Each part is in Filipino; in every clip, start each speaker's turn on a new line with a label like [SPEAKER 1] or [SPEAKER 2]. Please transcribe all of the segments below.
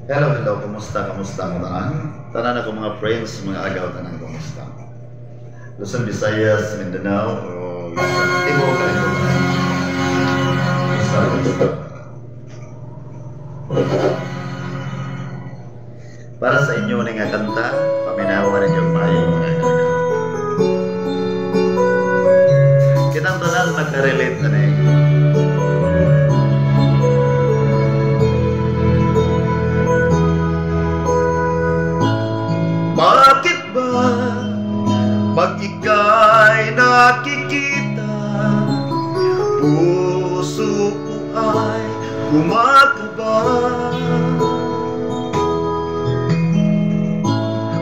[SPEAKER 1] Hello, hello, kumusta, kumusta mo tanan? Tanan ako mga friends, mga agaw tanan, kumusta? Luzon, Visayas, Mindanao, o Timor, Kalimantan. Kumusta ito? Para sa inyo na nga kanta, paminawa rin yung mayo mga agaw. Kitang tanan magka-relate na eh. Bakit ba pag ika'y nakikita, puso ko ay kumakaba?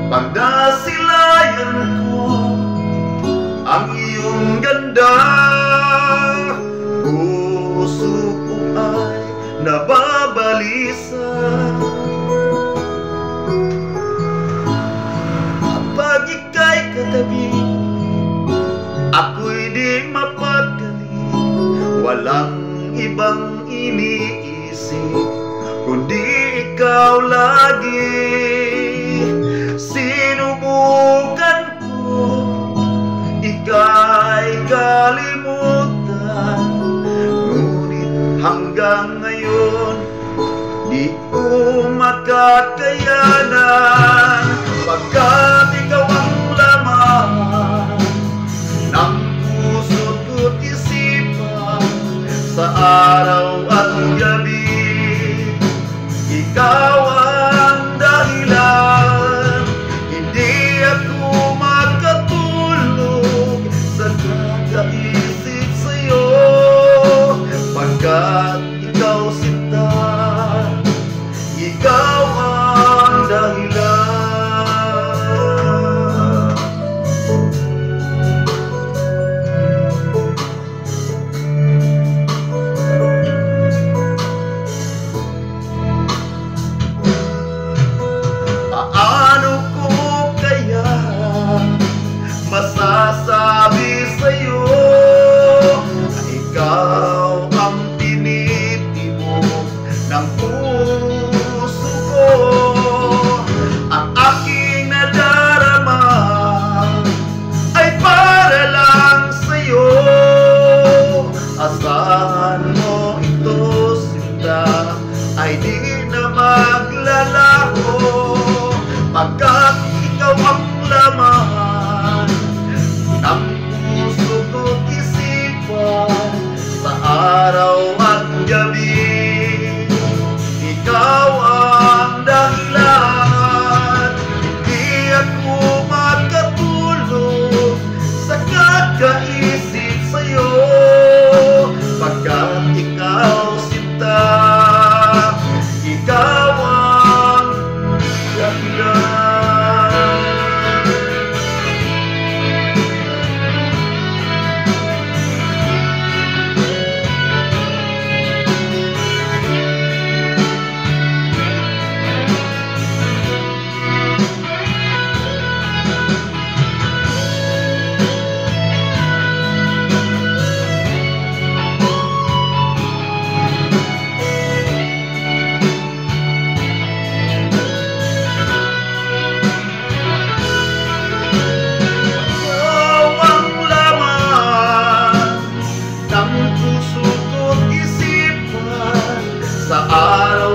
[SPEAKER 1] Pag nasilayan ko ang iyong ganda, puso ko ay nababalisa. Pag ika'y katabi, ako'y di mapagdali. Walang ibang iniisip, kundi ikaw lagi. Sinubukan ko, ika'y kalimutan, ngunit hanggang ngayon, di ko makakayanan. Pagkat ikaw ang laman ng puso ko't isipan, sa araw at gabi, ikaw ang dahilan. Hindi ako makatulog sa kakaisip sa'yo, pagkat ikaw sinta, ikaw ang dahilan. Masasabi sa'yo na ikaw ang tinitibok ng puso ko. Ang aking nadarama ay para lang sa'yo. Asahan mo ito, sinta, ay di na maglalaho, pagkat ikaw ang laman ng puso ko't isipan, sa araw at gabi, ikaw ang dahilan. Hindi ako makatulog sa kakaisip sa'yo, pagkat ikaw sinta, ikaw ang dahilan. Sa araw